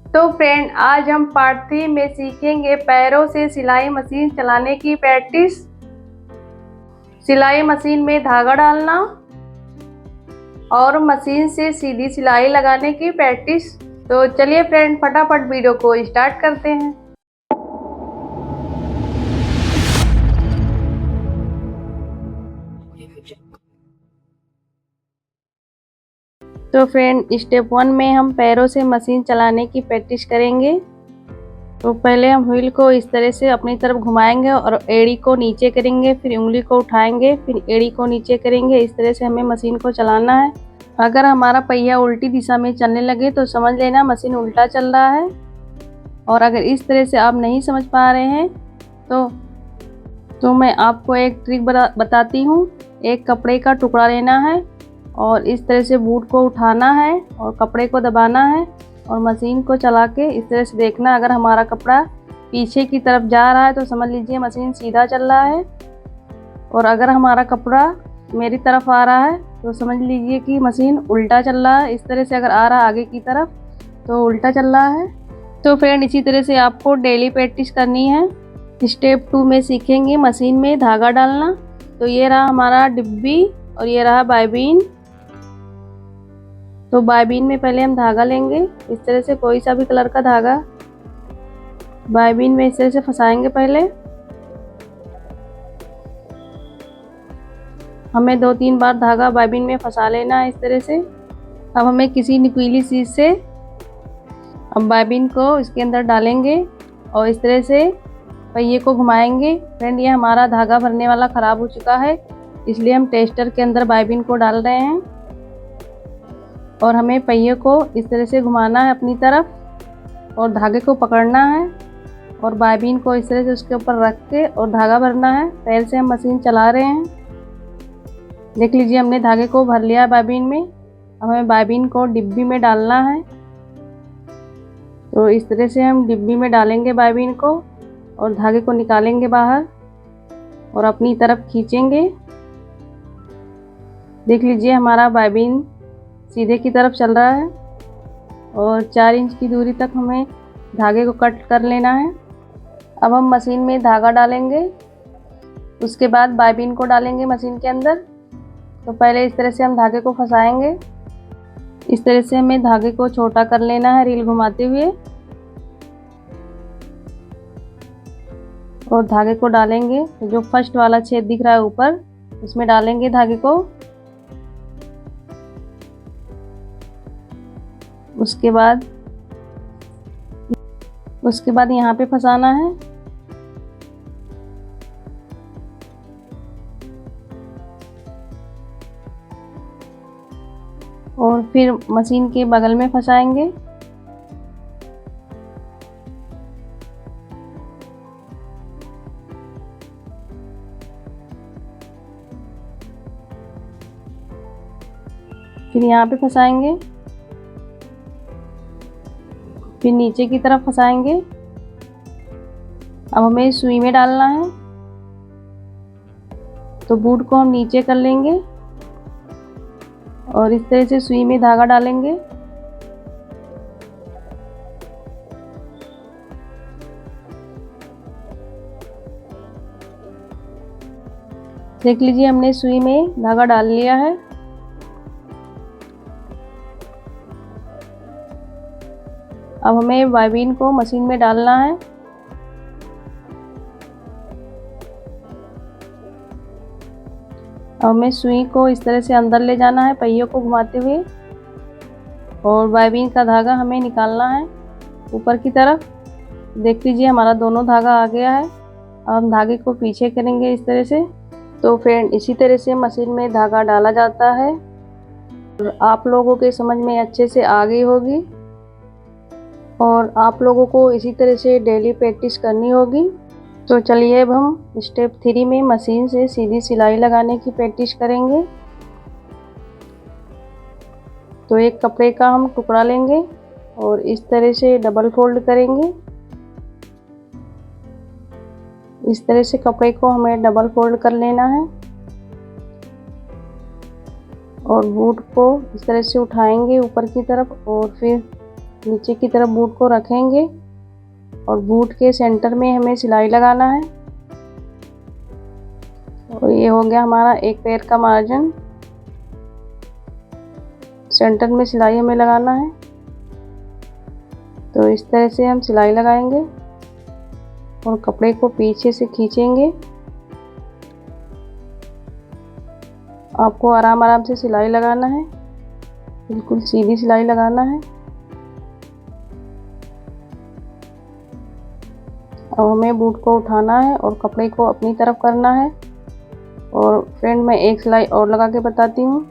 तो फ्रेंड, आज हम पार्ट 3 में सीखेंगे पैरों से सिलाई मशीन चलाने की प्रैक्टिस। सिलाई मशीन में धागा डालना और मशीन से सीधी सिलाई लगाने की प्रैक्टिस। तो चलिए फ्रेंड, फटाफट वीडियो को स्टार्ट करते हैं। तो फ्रेंड, स्टेप 1 में हम पैरों से मशीन चलाने की प्रैक्टिस करेंगे। तो पहले हम व्हील को इस तरह से अपनी तरफ घुमाएंगे और एड़ी को नीचे करेंगे, फिर उंगली को उठाएंगे, फिर एड़ी को नीचे करेंगे। इस तरह से हमें मशीन को चलाना है। अगर हमारा पहिया उल्टी दिशा में चलने लगे तो समझ लेना मशीन उल्टा चल रहा है। और अगर इस तरह से आप नहीं समझ पा रहे हैं तो मैं आपको एक ट्रिक बताती हूँ। एक कपड़े का टुकड़ा लेना है और इस तरह से बूट को उठाना है और कपड़े को दबाना है और मशीन को चला के इस तरह से देखना। अगर हमारा कपड़ा पीछे की तरफ जा रहा है तो समझ लीजिए मशीन सीधा चल रहा है, और अगर हमारा कपड़ा मेरी तरफ आ रहा है तो समझ लीजिए कि मशीन उल्टा चल रहा है। इस तरह से अगर आ रहा है आगे की तरफ तो उल्टा चल रहा है। तो फ्रेंड, इसी तरह से आपको डेली प्रैक्टिस करनी है। स्टेप 2 में सीखेंगे मशीन में धागा डालना। तो ये रहा हमारा डिब्बी और ये रहा बाइबीन। तो बाइबीन में पहले हम धागा लेंगे, इस तरह से कोई सा भी कलर का धागा बाइबीन में इस तरह से फंसाएंगे। पहले हमें 2-3 बार धागा बाइबीन में फंसा लेना है इस तरह से। अब हमें किसी नुकीली चीज से अब बाइबीन को इसके अंदर डालेंगे और इस तरह से पहिए को घुमाएंगे। फ्रेंड, ये हमारा धागा भरने वाला खराब हो चुका है, इसलिए हम टेस्टर के अंदर बाइबीन को डाल रहे हैं और हमें पहिए को इस तरह से घुमाना है अपनी तरफ और धागे को पकड़ना है और बाइबीन को इस तरह से उसके ऊपर रख के और धागा भरना है। पैर से हम मशीन चला रहे हैं। देख लीजिए, हमने धागे को भर लिया है बाइबीन में। अब हमें बाइबीन को डिब्बी में डालना है। तो इस तरह से हम डिब्बी में डालेंगे बाइबीन को और धागे को निकालेंगे बाहर और अपनी तरफ खींचेंगे। देख लीजिए, हमारा बाइबीन सीधे की तरफ चल रहा है और 4 इंच की दूरी तक हमें धागे को कट कर लेना है। अब हम मशीन में धागा डालेंगे, उसके बाद बाइबीन को डालेंगे मशीन के अंदर। तो पहले इस तरह से हम धागे को फंसाएंगे। इस तरह से हमें धागे को छोटा कर लेना है रील घुमाते हुए और धागे को डालेंगे। तो जो फर्स्ट वाला छेद दिख रहा है ऊपर, उसमें डालेंगे धागे को। उसके बाद यहाँ पे फंसाना है। और फिर मशीन के बगल में फंसाएंगे। फिर यहाँ पे फंसाएंगे, फिर नीचे की तरफ फंसाएंगे। अब हमें सुई में डालना है। तो बूट को हम नीचे कर लेंगे और इस तरह से सुई में धागा डालेंगे। देख लीजिए, हमने सुई में धागा डाल लिया है। अब हमें बाइबीन को मशीन में डालना है। अब हमें सुई को इस तरह से अंदर ले जाना है पहियों को घुमाते हुए और बाइबीन का धागा हमें निकालना है ऊपर की तरफ। देख लीजिए, हमारा दोनों धागा आ गया है। अब हम धागे को पीछे करेंगे इस तरह से। तो फ्रेंड, इसी तरह से मशीन में धागा डाला जाता है और आप लोगों के समझ में अच्छे से आ गई होगी और आप लोगों को इसी तरह से डेली प्रैक्टिस करनी होगी। तो चलिए, अब हम स्टेप 3 में मशीन से सीधी सिलाई लगाने की प्रैक्टिस करेंगे। तो एक कपड़े का हम टुकड़ा लेंगे और इस तरह से डबल फोल्ड करेंगे। इस तरह से कपड़े को हमें डबल फोल्ड कर लेना है और बूट को इस तरह से उठाएंगे ऊपर की तरफ और फिर नीचे की तरफ बूट को रखेंगे और बूट के सेंटर में हमें सिलाई लगाना है। और ये हो गया हमारा एक पैर का मार्जिन। सेंटर में सिलाई हमें लगाना है। तो इस तरह से हम सिलाई लगाएंगे और कपड़े को पीछे से खींचेंगे। आपको आराम आराम से सिलाई लगाना है, बिल्कुल सीधी सिलाई लगाना है। अब हमें बूट को उठाना है और कपड़े को अपनी तरफ करना है। और फ्रेंड मैं एक सिलाई और लगा के बताती हूँ।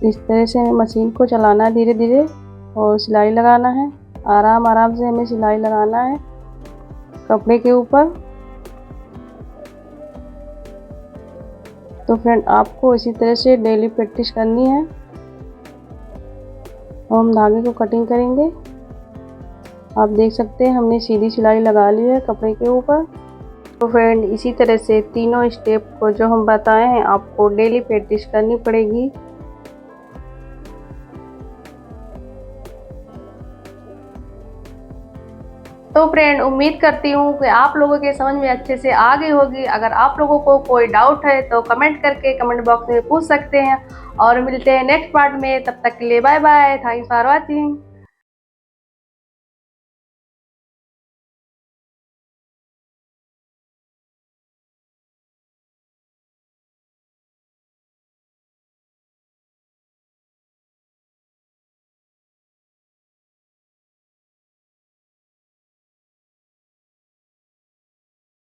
इस तरह से हमें मशीन को चलाना है धीरे धीरे और सिलाई लगाना है। आराम आराम से हमें सिलाई लगाना है कपड़े के ऊपर। तो फ्रेंड आपको इसी तरह से डेली प्रैक्टिस करनी है। और हम धागे को कटिंग करेंगे। आप देख सकते हैं हमने सीधी सिलाई लगा ली है कपड़े के ऊपर। तो फ्रेंड इसी तरह से तीनों स्टेप को जो हम बताए हैं आपको डेली प्रैक्टिस करनी पड़ेगी। तो फ्रेंड उम्मीद करती हूँ कि आप लोगों के समझ में अच्छे से आ गई होगी। अगर आप लोगों को कोई डाउट है तो कमेंट करके कमेंट बॉक्स में पूछ सकते हैं। और मिलते हैं नेक्स्ट पार्ट में, तब तक के लिए bye bye. Thanks for watching.